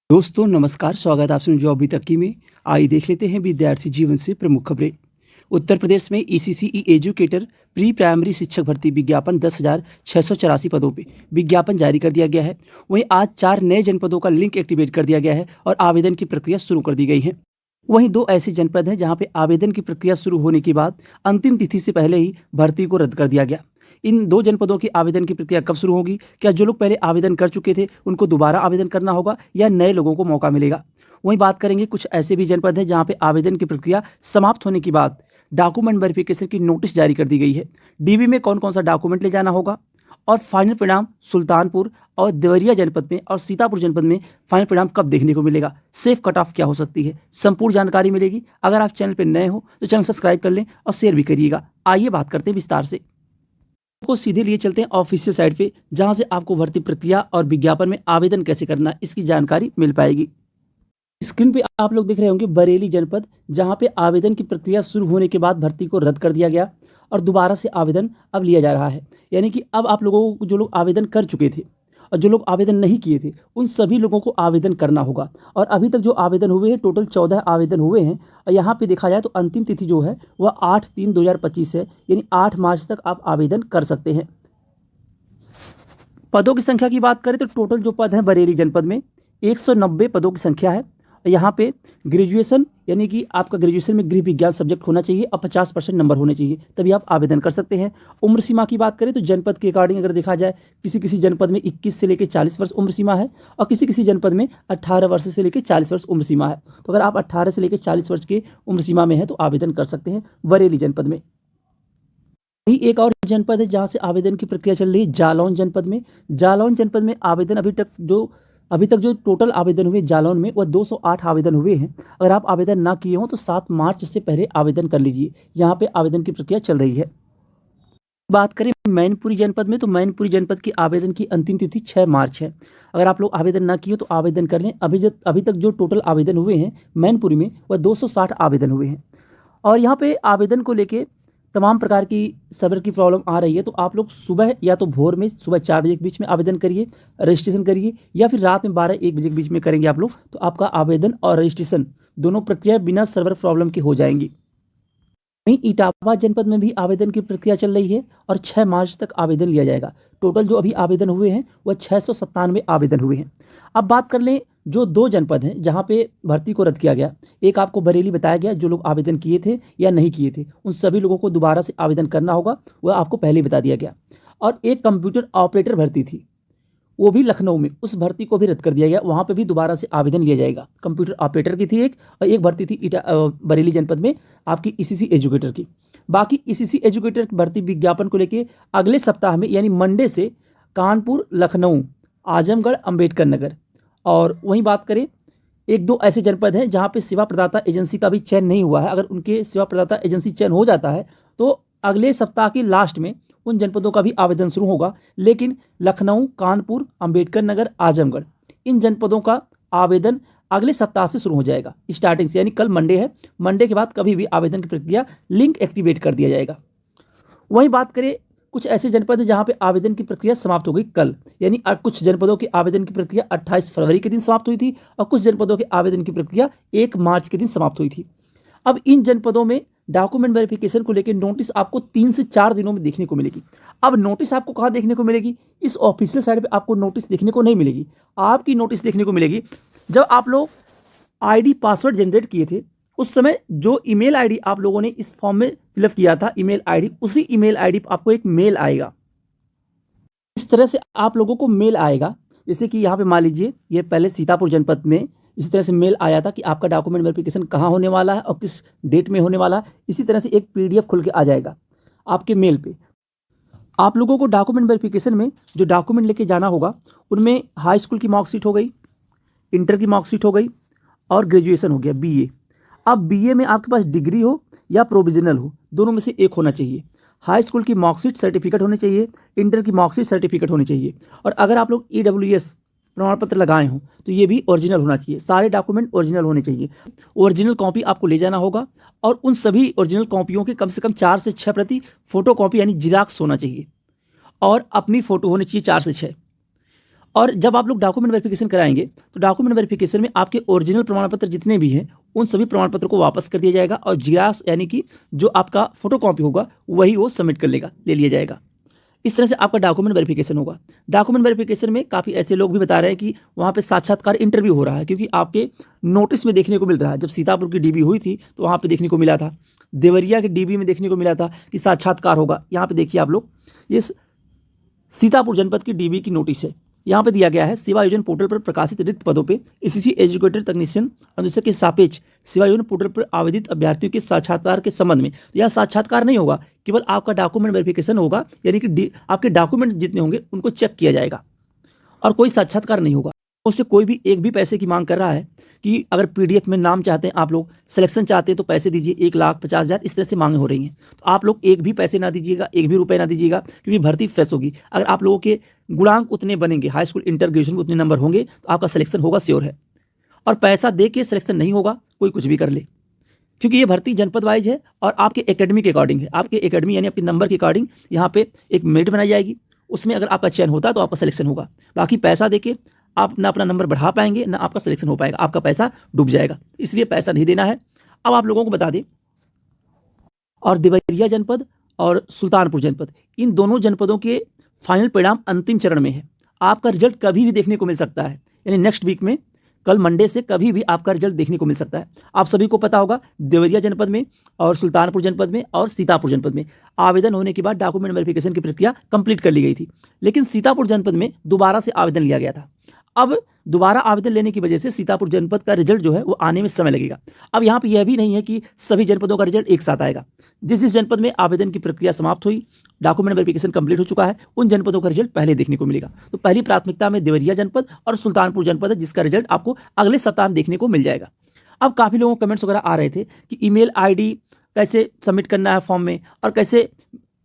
दोस्तों नमस्कार, स्वागत है आप सभी जो अभी तक की में। आइए देख लेते हैं विद्यार्थी जीवन से प्रमुख खबरें। उत्तर प्रदेश में ईसीसीई एजुकेटर प्री प्राइमरी शिक्षक भर्ती विज्ञापन 10,684 पदों पे विज्ञापन जारी कर दिया गया है। वहीं आज 4 नए जनपदों का लिंक एक्टिवेट कर दिया गया है और आवेदन की प्रक्रिया शुरू कर दी गई है। वहीं 2 ऐसे जनपद हैं जहां पे आवेदन की प्रक्रिया शुरू होने के बाद अंतिम तिथि से पहले ही भर्ती को रद्द कर दिया गया। इन 2 जनपदों की आवेदन की प्रक्रिया कब शुरू होगी? क्या जो लोग पहले आवेदन कर चुके थे, उनको दोबारा आवेदन करना होगा या नए लोगों को मौका मिलेगा? वहीं बात करेंगे कुछ ऐसे भी जनपद हैं जहाँ पे आवेदन की प्रक्रिया समाप्त होने के बाद डॉक्यूमेंट वेरिफिकेशन की नोटिस जारी कर दी गई है। डीवी में कौन-कौन सा डॉक्यूमेंट ले जाना होगा और फाइनल परिणाम सुल्तानपुर और देवरिया जनपद में और सीतापुर जनपद में फाइनल परिणाम कब देखने को मिलेगा? सेफ कट ऑफ क्या हो सकती है? संपूर्ण जानकारी मिलेगी। अगर आप चैनल पर नए हो तो चैनल सब्सक्राइब कर लें और शेयर भी करिएगा। आइए बात करते हैं विस्तार से। को सीधे लिए चलते हैं ऑफिशियल साइट पे, जहां से आपको भर्ती प्रक्रिया और विज्ञापन में आवेदन कैसे करना है इसकी जानकारी मिल पाएगी। स्क्रीन पे आप लोग देख रहे होंगे बरेली जनपद, जहां पे आवेदन की प्रक्रिया शुरू होने के बाद भर्ती को रद्द कर दिया गया और दोबारा से आवेदन अब लिया जा रहा है। यानी कि अब आप लोगों को, जो लोग आवेदन कर चुके थे और जो लोग आवेदन नहीं किए थे, उन सभी लोगों को आवेदन करना होगा। और अभी तक जो आवेदन हुए हैं, टोटल 14 आवेदन हुए हैं और यहाँ पे देखा जाए तो अंतिम तिथि जो है वह 8/3/2025 है, यानी 8 मार्च तक आप आवेदन कर सकते हैं। पदों की संख्या की बात करें तो टोटल जो पद हैं बरेली जनपद में 190 पदों की संख्या है। यहाँ पे ग्रेजुएशन, यानी कि आपका ग्रेजुएशन में गृह विज्ञान सब्जेक्ट होना चाहिए और 50% नंबर होने चाहिए, तभी आप आवेदन कर सकते हैं। उम्र सीमा की बात करें तो जनपद के अकॉर्डिंग अगर देखा जाए, किसी किसी जनपद में 21 से लेकर 40 वर्ष उम्र सीमा है और किसी किसी जनपद में 18 वर्ष से लेकर 40 वर्ष उम्र सीमा है। तो अगर आप 18 से लेकर 40 वर्ष के उम्र सीमा में है तो आवेदन कर सकते हैं बरेली जनपद में। वही एक और जनपद है जहां से आवेदन की प्रक्रिया चल रही है, जालौन जनपद में। जालौन जनपद में आवेदन अभी तक जो टोटल आवेदन हुए जालौन में वह 208 आवेदन हुए हैं। अगर आप आवेदन ना किए हों तो 7 मार्च से पहले आवेदन कर लीजिए। यहाँ पे आवेदन की प्रक्रिया चल रही है। बात करें मैनपुरी जनपद में तो मैनपुरी जनपद की आवेदन की अंतिम तिथि 6 मार्च है। अगर आप लोग आवेदन ना किए तो आवेदन कर लें। अभी तक जो टोटल आवेदन हुए हैं मैनपुरी में वह 260 आवेदन हुए हैं। और यहाँ पे आवेदन को लेके तमाम प्रकार की सर्वर की प्रॉब्लम आ रही है, तो आप लोग सुबह या तो भोर में सुबह 4 बजे के बीच में आवेदन करिए, रजिस्ट्रेशन करिए, या फिर रात में 12-1 बजे के बीच में करेंगे आप लोग तो आपका आवेदन और रजिस्ट्रेशन दोनों प्रक्रिया बिना सर्वर प्रॉब्लम के हो जाएंगी। वहीं इटावा जनपद में भी आवेदन की प्रक्रिया चल रही है और 6 मार्च तक आवेदन लिया जाएगा। टोटल जो अभी आवेदन हुए हैं वह 697 आवेदन हुए हैं। अब बात कर लें जो 2 जनपद हैं जहां पे भर्ती को रद्द किया गया। एक आपको बरेली बताया गया, जो लोग आवेदन किए थे या नहीं किए थे उन सभी लोगों को दोबारा से आवेदन करना होगा, वह आपको पहले ही बता दिया गया। और एक कंप्यूटर ऑपरेटर भर्ती थी, वो भी लखनऊ में, उस भर्ती को भी रद्द कर दिया गया। वहाँ पे भी दोबारा से आवेदन लिया जाएगा। कंप्यूटर ऑपरेटर की थी एक, और एक भर्ती थी बरेली जनपद में आपकी ईसीसी एजुकेटर की। बाकी ईसीसी एजुकेटर की भर्ती विज्ञापन को लेके अगले सप्ताह में यानी मंडे से कानपुर, लखनऊ, आजमगढ़, अंबेडकर नगर, और वहीं बात करें 1-2 ऐसे जनपद हैं जहाँ पे सेवा प्रदाता एजेंसी का भी चयन नहीं हुआ है। अगर उनके सेवा प्रदाता एजेंसी चयन हो जाता है तो अगले सप्ताह के लास्ट में उन जनपदों का भी आवेदन शुरू होगा। लेकिन लखनऊ, कानपुर, अंबेडकर नगर, आजमगढ़, इन जनपदों का आवेदन अगले सप्ताह से शुरू हो जाएगा स्टार्टिंग से, यानी कल मंडे है। मंडे के बाद कभी भी आवेदन की प्रक्रिया लिंक एक्टिवेट कर दिया जाएगा। वहीं बात करें कुछ ऐसे जनपद हैं जहां पे आवेदन की प्रक्रिया समाप्त हो गई कल, यानी कुछ जनपदों की आवेदन की प्रक्रिया 28 फरवरी के दिन समाप्त हुई थी और कुछ जनपदों की आवेदन की प्रक्रिया 1 मार्च के दिन समाप्त हुई थी। अब इन जनपदों में डॉक्यूमेंट वेरिफिकेशन को लेकर नोटिस आपको 3 से 4 दिनों में देखने को मिलेगी। अब नोटिस आपको कहाँ देखने को मिलेगी? इस ऑफिशियल साइट पे आपको नोटिस देखने को नहीं मिलेगी। आपकी नोटिस देखने को मिलेगी जब आप लोग आईडी पासवर्ड जनरेट किए थे, उस समय जो ईमेल आईडी आप लोगों ने इस फॉर्म में फिलअप किया था, ईमेल आईडी, उसी ईमेल आईडी पर आपको एक मेल आएगा। इस तरह से आप लोगों को मेल आएगा। जैसे कि यहाँ पे मान लीजिए ये पहले सीतापुर जनपद में इसी तरह से मेल आया था कि आपका डॉक्यूमेंट वेरिफिकेशन कहाँ होने वाला है और किस डेट में होने वाला है। इसी तरह से एक पीडीएफ खुल के आ जाएगा आपके मेल पे। आप लोगों को डॉक्यूमेंट वेरिफिकेशन में जो डॉक्यूमेंट लेके जाना होगा उनमें हाई स्कूल की मार्कशीट हो गई, इंटर की मार्कशीट हो गई और ग्रेजुएशन हो गया, बीए। अब बीए में आपके पास डिग्री हो या प्रोविजनल हो, दोनों में से एक होना चाहिए। हाई स्कूल की मार्कशीट सर्टिफिकेट होनी चाहिए, इंटर की मार्कशीट सर्टिफिकेट होनी चाहिए, और अगर आप लोग ईडब्ल्यूएस प्रमाण पत्र लगाए हों तो ये भी ओरिजिनल होना चाहिए। सारे डॉक्यूमेंट ओरिजिनल होने चाहिए। ओरिजिनल कॉपी आपको ले जाना होगा और उन सभी ओरिजिनल कॉपियों के कम से कम 4 से 6 प्रति फोटो कॉपी यानी जिराक्स होना चाहिए, और अपनी फ़ोटो होनी चाहिए 4 से 6। और जब आप लोग डॉक्यूमेंट वेरिफिकेशन कराएंगे तो डॉक्यूमेंट वेरिफिकेशन में आपके ओरिजिनल प्रमाण पत्र जितने भी हैं उन सभी प्रमाण पत्र को वापस कर दिया जाएगा और जीराक्स यानी कि जो आपका फोटो कॉपी होगा वही वो सबमिट कर लेगा, ले लिया जाएगा। इस तरह से आपका डॉक्यूमेंट वेरिफिकेशन होगा। डॉक्यूमेंट वेरिफिकेशन में काफ़ी ऐसे लोग भी बता रहे हैं कि वहाँ पे साक्षात्कार इंटरव्यू हो रहा है, क्योंकि आपके नोटिस में देखने को मिल रहा है। जब सीतापुर की डीबी हुई थी तो वहाँ पे देखने को मिला था, देवरिया के डीबी में देखने को मिला था कि साक्षात्कार होगा। यहाँ पे देखिए आप लोग, ये सीतापुर जनपद की डीबी की नोटिस है। यहाँ पे दिया गया है सेवा योजना पोर्टल पर प्रकाशित रिक्त पदों पे एसीसी एजुकेटेड तकनीशियन अनुसार के सापेक्ष सेवा योजना पोर्टल पर आवेदित अभ्यर्थियों के साक्षात्कार के संबंध में। तो यह साक्षात्कार नहीं होगा, केवल आपका डॉक्यूमेंट वेरिफिकेशन होगा, यानी कि आपके डॉक्यूमेंट जितने होंगे उनको चेक किया जाएगा और कोई साक्षात्कार नहीं होगा। उससे कोई भी एक भी पैसे की मांग कर रहा है कि अगर पीडीएफ में नाम चाहते हैं, आप लोग सिलेक्शन चाहते हैं तो पैसे दीजिए, 1,50,000 इस तरह से मांगे हो रही हैं। तो आप लोग एक भी पैसे ना दीजिएगा, एक भी रुपए ना दीजिएगा, क्योंकि भर्ती फ्रेश होगी। अगर आप लोगों के गुणांक उतने बनेंगे, हाई स्कूल इंटर ग्रेजुएशन में उतने नंबर होंगे तो आपका सिलेक्शन होगा, श्योर है। और पैसा दे के सिलेक्शन नहीं होगा, कोई कुछ भी कर ले, क्योंकि ये भर्ती जनपद वाइज है और आपके एकेडमी के अकॉर्डिंग है। आपके एकेडमी यानी आपके नंबर के अकॉर्डिंग यहाँ पे एक मेरिट बनाई जाएगी, उसमें अगर आपका चयन होता है तो आपका सिलेक्शन होगा। बाकी पैसा देके आप ना अपना नंबर बढ़ा पाएंगे ना आपका सिलेक्शन हो पाएगा, आपका पैसा डूब जाएगा, इसलिए पैसा नहीं देना है। अब आप लोगों को बता दें, और देवरिया जनपद और सुल्तानपुर जनपद, इन दोनों जनपदों के फाइनल परिणाम अंतिम चरण में है। आपका रिजल्ट कभी भी देखने को मिल सकता है, यानी नेक्स्ट वीक में, कल मंडे से कभी भी आपका रिजल्ट देखने को मिल सकता है। आप सभी को पता होगा देवरिया जनपद में और सुल्तानपुर जनपद में और सीतापुर जनपद में आवेदन होने के बाद डॉक्यूमेंट वेरिफिकेशन की प्रक्रिया कंप्लीट कर ली गई थी, लेकिन सीतापुर जनपद में दोबारा से आवेदन लिया गया था। अब दोबारा आवेदन लेने की वजह से सीतापुर जनपद का रिजल्ट जो है वो आने में समय लगेगा। अब यहाँ पे यह भी नहीं है कि सभी जनपदों का रिजल्ट एक साथ आएगा। जिस जिस जनपद में आवेदन की प्रक्रिया समाप्त हुई, डॉक्यूमेंट वेरिफिकेशन कंप्लीट हो चुका है, उन जनपदों का रिजल्ट पहले देखने को मिलेगा। तो पहली प्राथमिकता में देवरिया जनपद और सुल्तानपुर जनपद है, जिसका रिजल्ट आपको अगले सप्ताह में देखने को मिल जाएगा। अब काफ़ी लोगों को कमेंट्स वगैरह आ रहे थे कि ईमेल आईडी कैसे सबमिट करना है फॉर्म में, और कैसे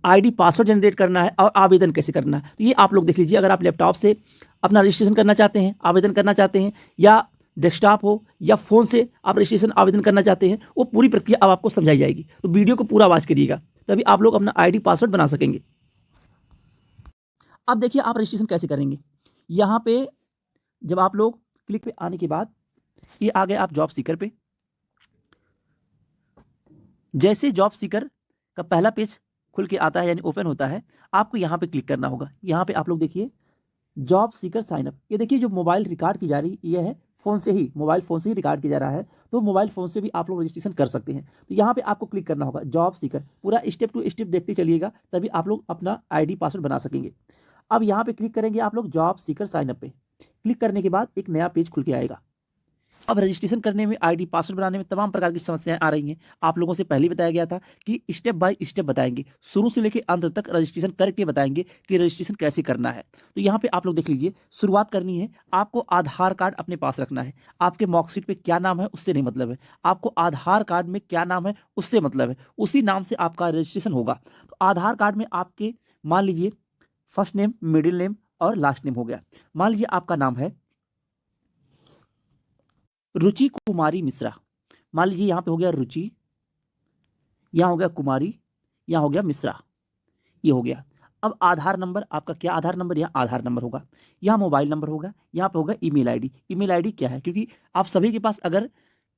आईडी पासवर्ड जनरेट करना है, और आवेदन कैसे करना है। तो ये आप लोग देख लीजिए। अगर आप लैपटॉप से अपना रजिस्ट्रेशन करना चाहते हैं, आवेदन करना चाहते हैं, या डेस्कटॉप हो या फ़ोन से आप रजिस्ट्रेशन आवेदन करना चाहते हैं, वो पूरी प्रक्रिया अब आपको समझाई जाएगी। तो वीडियो को पूरा वॉच करिएगा, तभी आप लोग अपना आईडी पासवर्ड बना सकेंगे। अब देखिए आप रजिस्ट्रेशन कैसे करेंगे। यहाँ पे जब आप लोग क्लिक पे आने के बाद ये आ गए आप जॉब सीकर पे। जैसे जॉब सीकर का पहला पेज खुल के आता है यानी ओपन होता है, आपको यहाँ पे क्लिक करना होगा। यहाँ पे आप लोग देखिए जॉब सीकर साइन अप, ये देखिए जो मोबाइल रिकॉर्ड की जा रही ये है, फ़ोन से ही, मोबाइल फ़ोन से ही रिकॉर्ड किया जा रहा है, तो मोबाइल फ़ोन से भी आप लोग रजिस्ट्रेशन कर सकते हैं। तो यहाँ पे आपको क्लिक करना होगा जॉब सीकर, पूरा स्टेप टू स्टेप देखते चलिएगा, तभी आप लोग अपना आईडी पासवर्ड बना सकेंगे। अब यहाँ पे क्लिक करेंगे आप लोग जॉब सीकर साइन अप पे। क्लिक करने के बाद एक नया पेज खुल के आएगा। अब रजिस्ट्रेशन करने में, आईडी पासवर्ड बनाने में तमाम प्रकार की समस्याएं आ रही हैं। आप लोगों से पहले बताया गया था कि स्टेप बाय स्टेप बताएंगे, शुरू से लेकर अंत तक रजिस्ट्रेशन करके बताएंगे कि रजिस्ट्रेशन कैसे करना है। तो यहाँ पे आप लोग देख लीजिए, शुरुआत करनी है, आपको आधार कार्ड अपने पास रखना है। आपके मार्कशीट पे क्या नाम है उससे नहीं मतलब है, आपको आधार कार्ड में क्या नाम है उससे मतलब है, उसी नाम से आपका रजिस्ट्रेशन होगा। तो आधार कार्ड में आपके मान लीजिए फर्स्ट नेम, मिडिल नेम और लास्ट नेम हो गया। मान लीजिए आपका नाम है रुचि कुमारी मिश्रा, मान लीजिए यहाँ पे हो गया रुचि, यहाँ हो गया कुमारी, यहाँ हो गया मिश्रा, ये हो गया। अब आधार नंबर, आपका क्या आधार नंबर, यहाँ आधार नंबर होगा, यहाँ मोबाइल नंबर होगा, यहाँ पे होगा ईमेल आईडी। ईमेल आईडी क्या है, क्योंकि आप सभी के पास अगर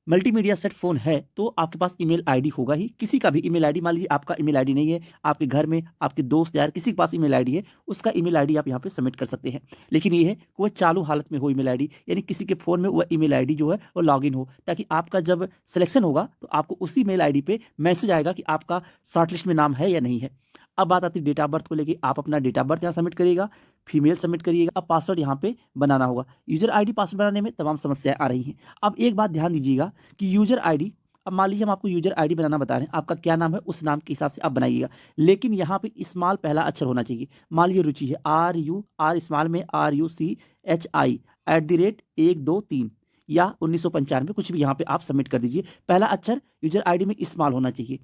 मल्टीमीडिया सेट फ़ोन है तो आपके पास ईमेल आईडी होगा ही, किसी का भी ईमेल आईडी। मान लीजिए आपका ईमेल आईडी नहीं है, आपके घर में आपके दोस्त यार किसी के पास ईमेल आईडी है, उसका ईमेल आईडी आप यहाँ पे सबमिट कर सकते हैं। लेकिन ये है कि वह चालू हालत में हो ईमेल आईडी, यानी किसी के फ़ोन में वह ईमेल आईडी जो है वो लॉगिन हो, ताकि आपका जब सिलेक्शन होगा तो आपको उसी मेल आईडी पे मैसेज आएगा कि आपका शॉर्ट लिस्ट में नाम है या नहीं है। अब बात आती है डेट ऑफ बर्थ को लेके, आप अपना डेट ऑफ बर्थ यहाँ सबमिट करिएगा, फीमेल सबमिट करिएगा। अब पासवर्ड यहाँ पे बनाना होगा। यूजर आईडी पासवर्ड बनाने में तमाम समस्याएं आ रही हैं। अब एक बात ध्यान दीजिएगा कि यूजर आईडी, अब मान लीजिए हम आपको यूजर आईडी बनाना बता रहे हैं, आपका क्या नाम है उस नाम के हिसाब से आप बनाइएगा, लेकिन यहाँ पे स्मॉल पहला अक्षर होना चाहिए। मान लीजिए रुचि है, आर स्मॉल में RUCHI @123 या 1995, कुछ भी यहाँ पे आप सबमिट कर दीजिए। पहला अक्षर यूजर आईडी में स्मॉल होना चाहिए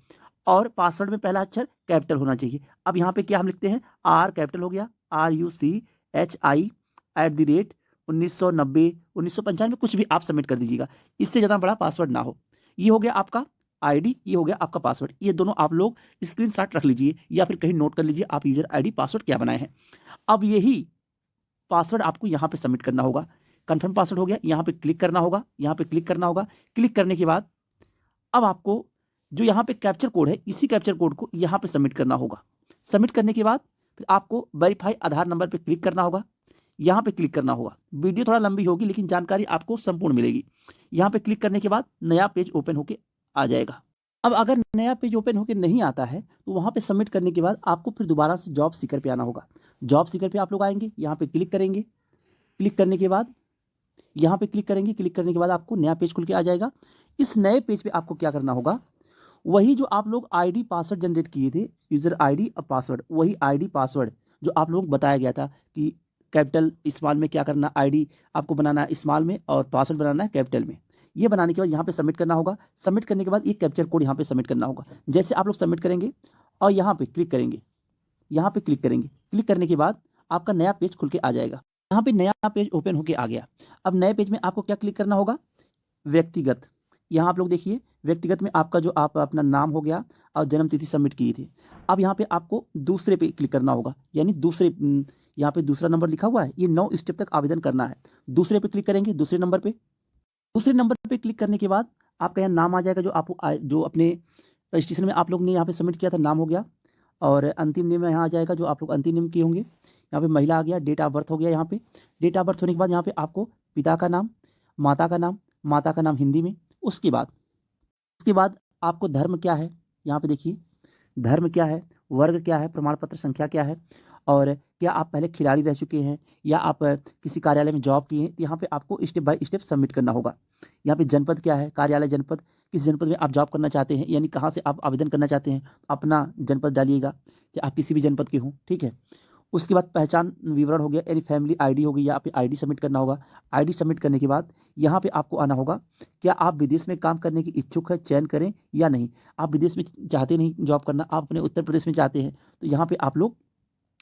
और पासवर्ड में पहला अक्षर कैपिटल होना चाहिए। अब यहाँ पे क्या हम लिखते हैं, आर कैपिटल हो गया, RUCHI @1990 1995, कुछ भी आप सबमिट कर दीजिएगा, इससे ज़्यादा बड़ा पासवर्ड ना हो। ये हो गया आपका आईडी, ये हो गया आपका पासवर्ड, ये दोनों आप लोग स्क्रीनशॉट रख लीजिए या फिर कहीं नोट कर लीजिए आप यूजर आईडी पासवर्ड क्या बनाए हैं। अब यही पासवर्ड आपको यहाँ पे सबमिट करना होगा। कंफर्म पासवर्ड हो गया, यहाँ पे क्लिक करना होगा, यहाँ पे क्लिक करना होगा। क्लिक करने के बाद अब आपको जो यहाँ पे कैप्चर कोड है, इसी कैप्चर कोड को यहाँ पे सबमिट करना होगा। सबमिट करने के बाद फिर आपको वेरीफाई आधार नंबर पे क्लिक करना होगा, यहाँ पे क्लिक करना होगा। वीडियो थोड़ा लंबी होगी लेकिन जानकारी आपको संपूर्ण मिलेगी। यहाँ पे क्लिक करने के बाद नया पेज ओपन होके आ जाएगा। अब अगर नया पेज ओपन होके नहीं आता है तो वहाँ पे सबमिट करने के बाद आपको फिर दोबारा से जॉब सीकर पे आना होगा। जॉब सीकर पे आप लोग आएंगे, यहाँ पे क्लिक करेंगे। क्लिक करने के बाद यहाँ पे क्लिक करेंगे। क्लिक करने के बाद आपको नया पेज खुल के आ जाएगा। इस नए पेज पे आपको क्या करना होगा, वही जो आप लोग आईडी पासवर्ड जनरेट किए थे, यूजर आईडी और पासवर्ड, वही आईडी पासवर्ड जो आप लोग बताया गया था कि कैपिटल स्मॉल में क्या करना, आईडी आपको बनाना है स्मॉल में और पासवर्ड बनाना है कैपिटल में। ये बनाने के बाद यहाँ पे सबमिट करना होगा। सबमिट करने के बाद ये कैप्चर कोड यहाँ पे सबमिट करना होगा। जैसे आप लोग सबमिट करेंगे और यहाँ पे क्लिक करेंगे, यहाँ पे क्लिक करेंगे। क्लिक करने के बाद आपका नया पेज खुल के आ जाएगा। यहाँ पे नया पेज ओपन होके आ गया। अब नए पेज में आपको क्या क्लिक करना होगा, व्यक्तिगत। यहाँ आप लोग देखिए व्यक्तिगत में आपका जो आप अपना नाम हो गया और जन्म तिथि सबमिट की थी। अब यहाँ पे आपको दूसरे पे क्लिक करना होगा, यानी दूसरे यहाँ पे दूसरा नंबर लिखा हुआ है, ये 9 स्टेप तक आवेदन करना है। दूसरे पे क्लिक करेंगे, दूसरे नंबर पे। दूसरे नंबर पे क्लिक करने के बाद आपका यहाँ नाम आ जाएगा, जो अपने रजिस्ट्रेशन में आप लोग ने यहाँ पे सबमिट किया था, नाम हो गया। और अंतिम नेम यहाँ आ जाएगा, जो आप लोग अंतिम नेम किए होंगे। यहाँ पे महिला आ गया, डेट ऑफ बर्थ हो गया। यहाँ पे डेट ऑफ बर्थ होने के बाद यहाँ पे आपको पिता का नाम, माता का नाम हिंदी में। उसके बाद आपको धर्म क्या है, यहाँ पे देखिए धर्म क्या है, वर्ग क्या है, प्रमाण पत्र संख्या क्या है, और क्या आप पहले खिलाड़ी रह चुके हैं या आप किसी कार्यालय में जॉब किए हैं। तो यहाँ पे आपको स्टेप बाय स्टेप सबमिट करना होगा। यहाँ पे जनपद क्या है, कार्यालय जनपद, किस जनपद में आप जॉब करना चाहते हैं, यानी कहाँ से आप आवेदन करना चाहते हैं, अपना जनपद डालिएगा कि आप किसी भी जनपद के हों, ठीक है। उसके बाद पहचान विवरण हो गया, यानी फैमिली आईडी हो गई, यहाँ पे आईडी सबमिट करना होगा। आईडी सबमिट करने के बाद यहाँ पे आपको आना होगा, क्या आप विदेश में काम करने की इच्छुक है, चयन करें या नहीं। आप विदेश में चाहते नहीं जॉब करना, आप अपने उत्तर प्रदेश में चाहते हैं, तो यहाँ पे आप लोग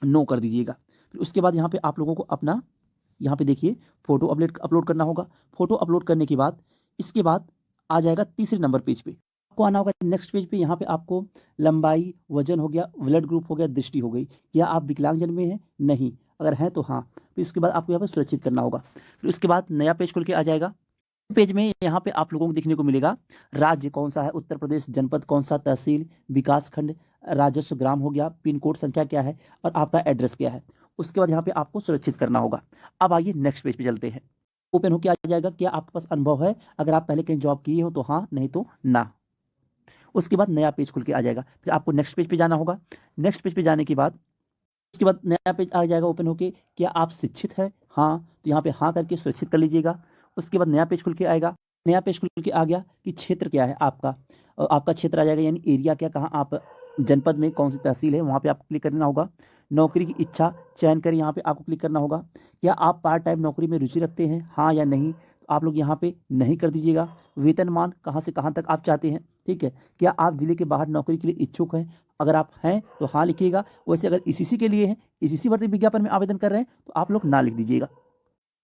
नो कर दीजिएगा। फिर उसके बाद यहाँ पे आप लोगों को अपना यहाँ पे देखिए फोटो अपलोड करना होगा। फोटो अपलोड करने के बाद इसके बाद आ जाएगा तीसरे नंबर पेज पे, आपको आना होगा नेक्स्ट पेज पे। यहाँ पे आपको लंबाई, वजन हो गया, ब्लड ग्रुप हो गया, दृष्टि हो गई, क्या आप विकलांगजन में हैं, नहीं, अगर हैं तो हाँ। फिर इसके बाद आपको यहाँ पे सुरक्षित करना होगा। फिर उसके बाद नया पेज खुल के आ जाएगा। पेज में यहाँ पे आप लोगों को देखने को मिलेगा राज्य कौन सा है, उत्तर प्रदेश, जनपद कौन सा, तहसील, विकास खंड, राजस्व ग्राम हो गया, पिन कोड संख्या क्या है और आपका एड्रेस क्या है। उसके बाद यहाँ पे आपको सुरक्षित करना होगा। अब आइए नेक्स्ट पेज पे चलते हैं। ओपन होके आ जाएगा, क्या आपके पास अनुभव है, अगर आप पहले कहीं जॉब किए हो तो हाँ, नहीं तो ना। उसके बाद नया पेज खुल के आ जाएगा। फिर आपको नेक्स्ट पेज पे जाना होगा। नेक्स्ट पेज पे जाने के बाद उसके बाद नया पेज आ जाएगा ओपन होके, क्या आप शिक्षित है, हाँ, तो यहाँ पे हाँ करके सुरक्षित कर लीजिएगा। उसके बाद नया पेज खुल के आएगा। नया पेज खुल के आ गया कि क्षेत्र क्या है आपका, और आपका क्षेत्र आ जाएगा, यानी एरिया क्या, कहाँ आप जनपद में कौन सी तहसील है, वहाँ पे आपको क्लिक करना होगा। नौकरी की इच्छा चयन करें, यहाँ पे आपको क्लिक करना होगा। क्या आप पार्ट टाइम नौकरी में रुचि रखते हैं, हाँ या नहीं, तो आप लोग यहाँ पे नहीं कर दीजिएगा। वेतनमान कहाँ से कहाँ तक आप चाहते हैं, ठीक है। क्या आप जिले के बाहर नौकरी के लिए इच्छुक हैं, अगर आप हैं तो हाँ लिखिएगा। वैसे अगर इसी के लिए हैं, इसी भर्ती विज्ञापन में आवेदन कर रहे हैं, तो आप लोग ना लिख दीजिएगा।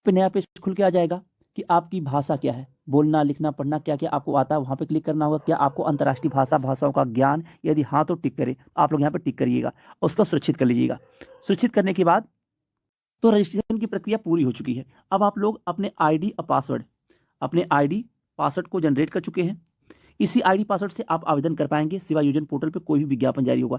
फिर नया पेज खुल के आ जाएगा कि आपकी भाषा क्या है, बोलना, लिखना, पढ़ना क्या क्या आपको आता है, वहाँ पे क्लिक करना होगा। क्या आपको अंतर्राष्ट्रीय भाषाओं का ज्ञान, यदि हाँ तो टिक करें, आप लोग यहाँ पे टिक करिएगा और उसको सुरक्षित कर लीजिएगा। सुरक्षित करने के बाद तो रजिस्ट्रेशन की प्रक्रिया पूरी हो चुकी है। अब आप लोग अपने आईडी पासवर्ड को जनरेट कर चुके हैं। इसी आईडी पासवर्ड से आप आवेदन कर पाएंगे। सेवा योजना पोर्टल पे कोई भी विज्ञापन जारी होगा।